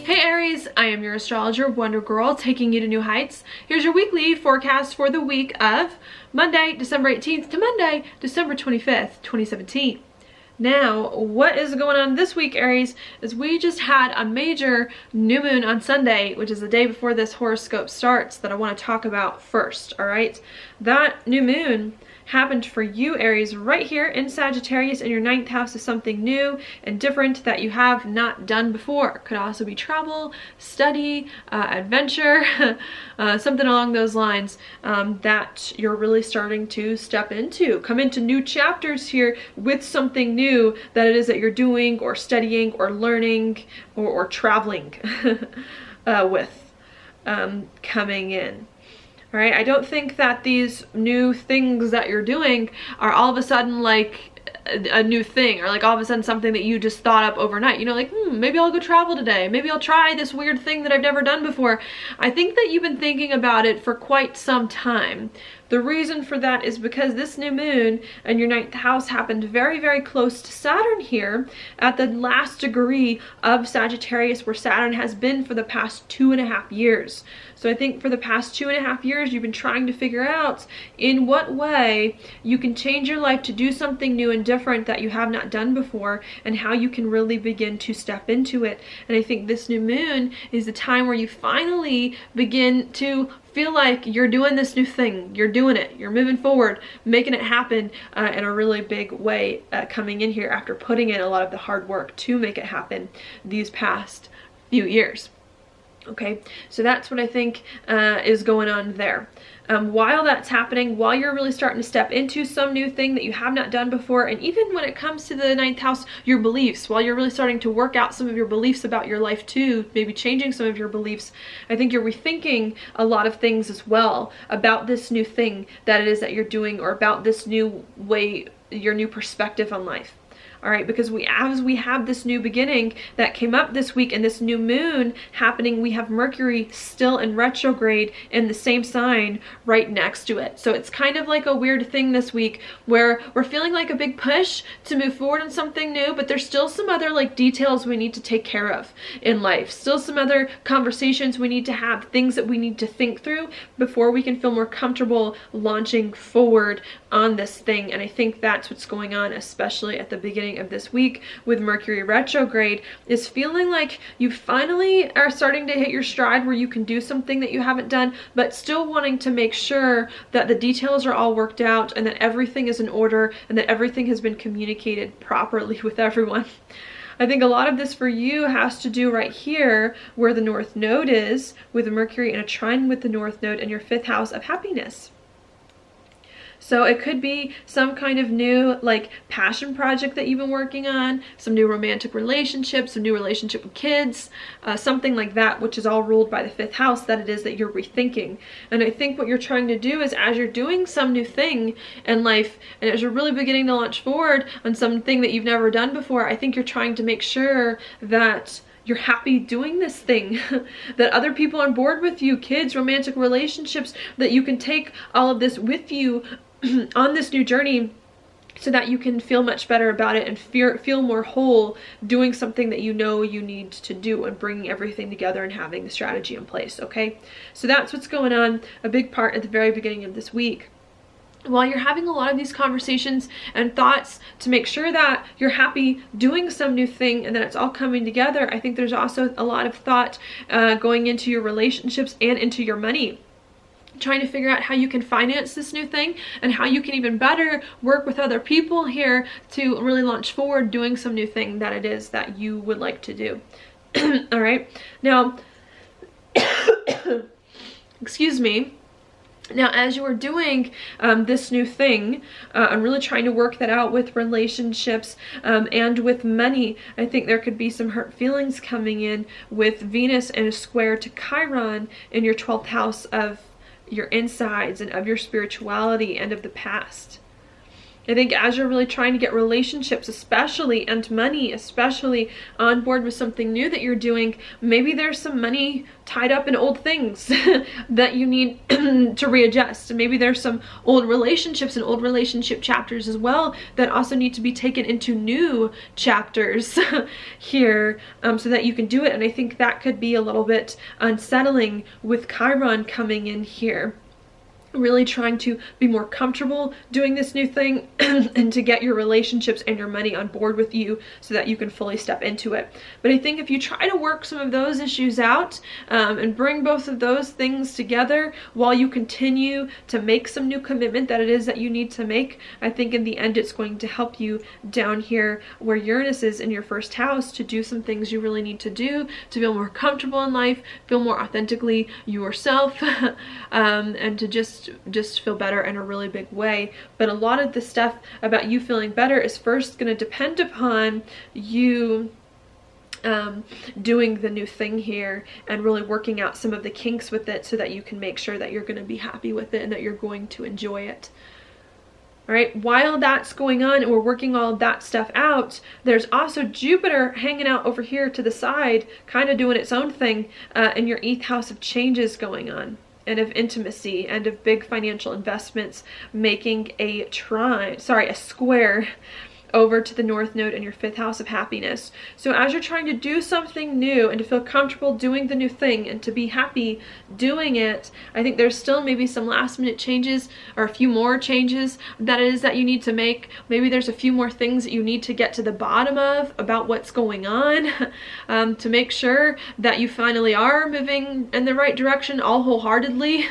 Hey Aries, I am your astrologer, Wonder Girl, taking you to new heights. Here's your weekly forecast for the week of Monday, December 18th to Monday, December 25th, 2017. Now, what is going on this week, Aries, is we just had a major new moon on Sunday, which is the day before this horoscope starts, that I want to talk about first, all right? That new moon happened for you, Aries, right here in Sagittarius in your 9th house, is something new and different that you have not done before. Could also be travel, study, adventure, something along those lines that you're really starting to step into. Come into new chapters here with something new that it is that you're doing or studying or learning or traveling with coming in. All right, I don't think that these new things that you're doing are all of a sudden like a new thing, or like all of a sudden something that you just thought up overnight. You know, like, maybe I'll go travel today. Maybe I'll try this weird thing that I've never done before. I think that you've been thinking about it for quite some time. The reason for that is because this new moon in your 9th house happened very, very close to Saturn here at the last degree of Sagittarius, where Saturn has been for the past 2.5 years. So I think for the past 2.5 years, you've been trying to figure out in what way you can change your life to do something new and different that you have not done before, and how you can really begin to step into it. And I think this new moon is the time where you finally begin to feel like you're doing this new thing. You're doing it. You're moving forward, making it happen in a really big way, coming in here after putting in a lot of the hard work to make it happen these past few years. Okay, so that's what I think is going on there. While that's happening, while you're really starting to step into some new thing that you have not done before, and even when it comes to the 9th house, your beliefs, while you're really starting to work out some of your beliefs about your life too, maybe changing some of your beliefs, I think you're rethinking a lot of things as well about this new thing that it is that you're doing, or about this new way, your new perspective on life. All right, because as we have this new beginning that came up this week, and this new moon happening, we have Mercury still in retrograde in the same sign right next to it. So it's kind of like a weird thing this week where we're feeling like a big push to move forward in something new, but there's still some other like details we need to take care of in life. Still some other conversations we need to have, things that we need to think through before we can feel more comfortable launching forward on this thing. And I think that's what's going on, especially at the beginning of this week with Mercury retrograde, is feeling like you finally are starting to hit your stride where you can do something that you haven't done, but still wanting to make sure that the details are all worked out, and that everything is in order, and that everything has been communicated properly with everyone. I think a lot of this for you has to do right here where the North Node is, with Mercury in a trine with the North Node in your 5th house of happiness. So it could be some kind of new like passion project that you've been working on, some new romantic relationship, some new relationship with kids, something like that, which is all ruled by the 5th house that it is that you're rethinking. And I think what you're trying to do is, as you're doing some new thing in life, and as you're really beginning to launch forward on something that you've never done before, I think you're trying to make sure that you're happy doing this thing, that other people are on board with you, kids, romantic relationships, that you can take all of this with you on this new journey, so that you can feel much better about it and feel more whole doing something that you know you need to do, and bringing everything together and having the strategy in place. Okay, so that's what's going on, a big part at the very beginning of this week. While you're having a lot of these conversations and thoughts to make sure that you're happy doing some new thing and that it's all coming together, I think there's also a lot of thought going into your relationships and into your money, trying to figure out how you can finance this new thing, and how you can even better work with other people here to really launch forward doing some new thing that it is that you would like to do. All right, now excuse me. Now, as you are doing this new thing, I'm really trying to work that out with relationships and with money. I think there could be some hurt feelings coming in with Venus in a square to Chiron in your 12th house of your insides and of your spirituality and of the past. I think as you're really trying to get relationships, especially, and money, especially, on board with something new that you're doing, maybe there's some money tied up in old things that you need to readjust. And maybe there's some old relationships and old relationship chapters as well that also need to be taken into new chapters here, so that you can do it. And I think that could be a little bit unsettling with Chiron coming in here. Really trying to be more comfortable doing this new thing and to get your relationships and your money on board with you so that you can fully step into it. But I think if you try to work some of those issues out and bring both of those things together while you continue to make some new commitment that it is that you need to make, I think in the end it's going to help you down here where Uranus is in your first house to do some things you really need to do to feel more comfortable in life, feel more authentically yourself, and to just feel better in a really big way. But a lot of the stuff about you feeling better is first going to depend upon you doing the new thing here and really working out some of the kinks with it so that you can make sure that you're going to be happy with it and that you're going to enjoy it. All right, while that's going on and we're working all of that stuff out, there's also Jupiter hanging out over here to the side, kind of doing its own thing in your 8th house of changes going on, and of intimacy and of big financial investments, making a square over to the North Node in your 5th house of happiness. So as you're trying to do something new and to feel comfortable doing the new thing and to be happy doing it, I think there's still maybe some last minute changes or a few more changes that it is that you need to make. Maybe there's a few more things that you need to get to the bottom of about what's going on to make sure that you finally are moving in the right direction all wholeheartedly.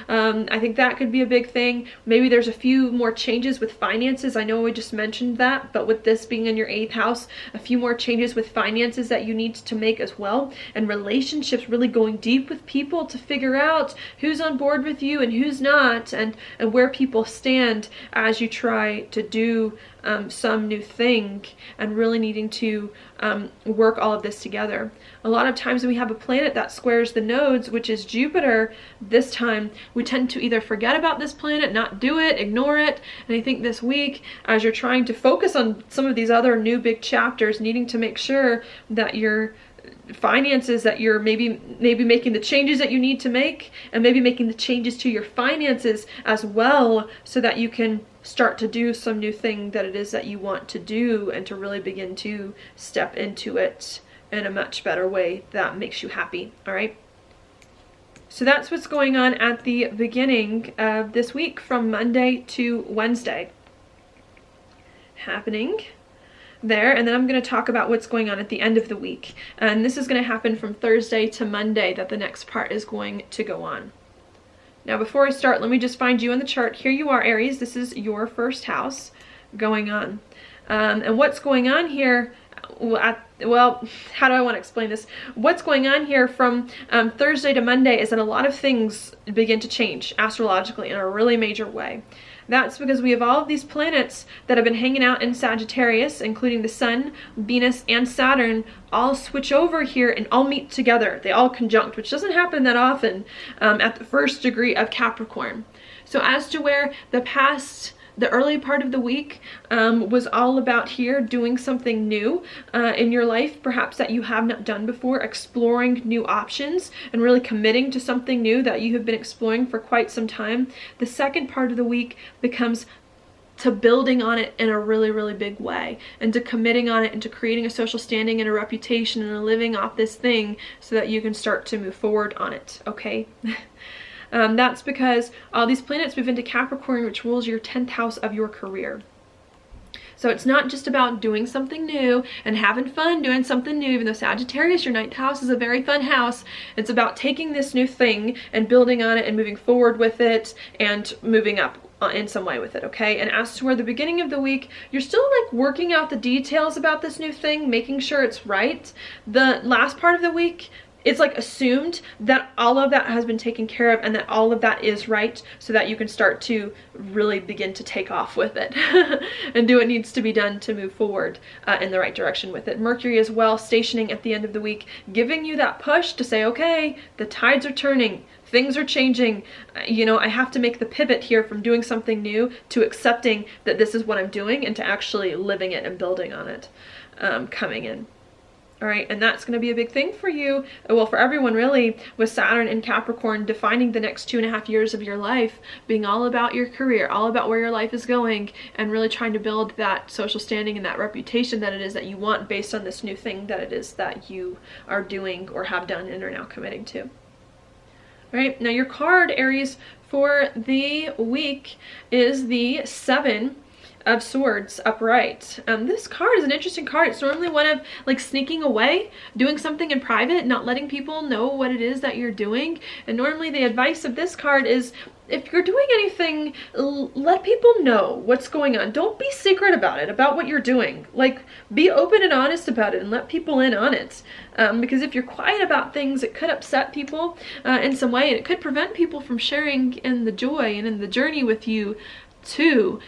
I think that could be a big thing. Maybe there's a few more changes with finances. I know we just mentioned that, but with this being in your 8th house, a few more changes with finances that you need to make as well. And relationships, really going deep with people to figure out who's on board with you and who's not, and where people stand as you try to do some new thing, and really needing to work all of this together. A lot of times when we have a planet that squares the nodes, which is Jupiter, this time we tend to either forget about this planet, not do it, ignore it. And I think this week, as you're trying to focus on some of these other new big chapters, needing to make sure that your finances, that you're maybe making the changes that you need to make, and maybe making the changes to your finances as well, so that you can start to do some new thing that it is that you want to do, and to really begin to step into it in a much better way that makes you happy. All right, so that's what's going on at the beginning of this week, from Monday to Wednesday happening there. And then I'm going to talk about what's going on at the end of the week, and this is going to happen from Thursday to Monday that the next part is going to go on. Now before I start, let me just find you in the chart. Here you are, Aries. This is your first house going on, and what's going on here, well, how do I want to explain this? What's going on here from Thursday to Monday is that a lot of things begin to change astrologically in a really major way. That's because we have all of these planets that have been hanging out in Sagittarius, including the Sun, Venus, and Saturn, all switch over here and all meet together. They all conjunct, which doesn't happen that often at the first degree of Capricorn. So as to where the early part of the week was all about here doing something new in your life, perhaps that you have not done before, exploring new options and really committing to something new that you have been exploring for quite some time. The second part of the week becomes to building on it in a really, really big way, and to committing on it, and to creating a social standing and a reputation and a living off this thing so that you can start to move forward on it, okay? That's because all these planets move into Capricorn, which rules your 10th house of your career. So it's not just about doing something new and having fun doing something new, even though Sagittarius, your 9th house, is a very fun house. It's about taking this new thing and building on it and moving forward with it and moving up in some way with it, okay? And as to where the beginning of the week, you're still like working out the details about this new thing, making sure it's right. The last part of the week, it's like assumed that all of that has been taken care of and that all of that is right, so that you can start to really begin to take off with it and do what needs to be done to move forward in the right direction with it. Mercury as well, stationing at the end of the week, giving you that push to say, okay, the tides are turning. things are changing. You know, I have to make the pivot here from doing something new to accepting that this is what I'm doing and to actually living it and building on it, coming in. All right, and that's going to be a big thing for you, well, for everyone really, with Saturn in Capricorn defining the next 2.5 years of your life, being all about your career, all about where your life is going, and really trying to build that social standing and that reputation that it is that you want based on this new thing that it is that you are doing or have done and are now committing to. All right, now your card, Aries, for the week is the 7 of Swords upright. This card is an interesting card. It's normally one of like sneaking away, doing something in private, not letting people know what it is that you're doing. And normally the advice of this card is, if you're doing anything, let people know what's going on. Don't be secret about it, about what you're doing. Like, be open and honest about it and let people in on it. Because if you're quiet about things, it could upset people in some way, and it could prevent people from sharing in the joy and in the journey with you too.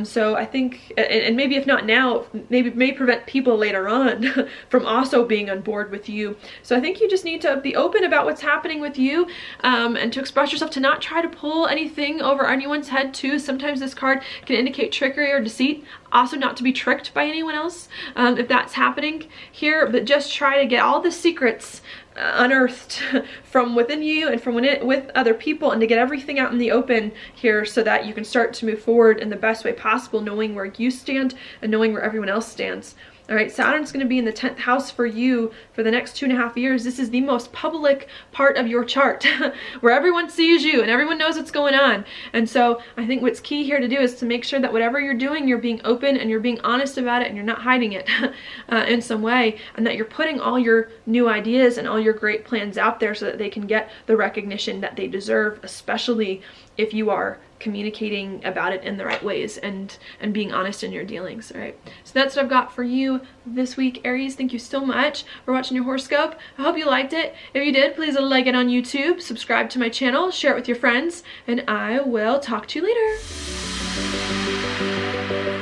So I think, and maybe if not now, maybe may prevent people later on from also being on board with you. So I think you just need to be open about what's happening with you, and to express yourself, to not try to pull anything over anyone's head too. Sometimes this card can indicate trickery or deceit. Also, not to be tricked by anyone else if that's happening here, but just try to get all the secrets unearthed from within you and from with other people, and to get everything out in the open here so that you can start to move forward in the best way possible, knowing where you stand and knowing where everyone else stands. All right, Saturn's going to be in the 10th house for you for the next 2.5 years. This is the most public part of your chart where everyone sees you and everyone knows what's going on. And so I think what's key here to do is to make sure that whatever you're doing, you're being open and you're being honest about it, and you're not hiding it in some way, and that you're putting all your new ideas and all your great plans out there so that they can get the recognition that they deserve, especially if you are communicating about it in the right ways and being honest in your dealings. All right, so that's what I've got for you this week, Aries. Thank you so much for watching your horoscope. I hope you liked it. If you did, please like it on YouTube, subscribe to my channel, share it with your friends, and I will talk to you later.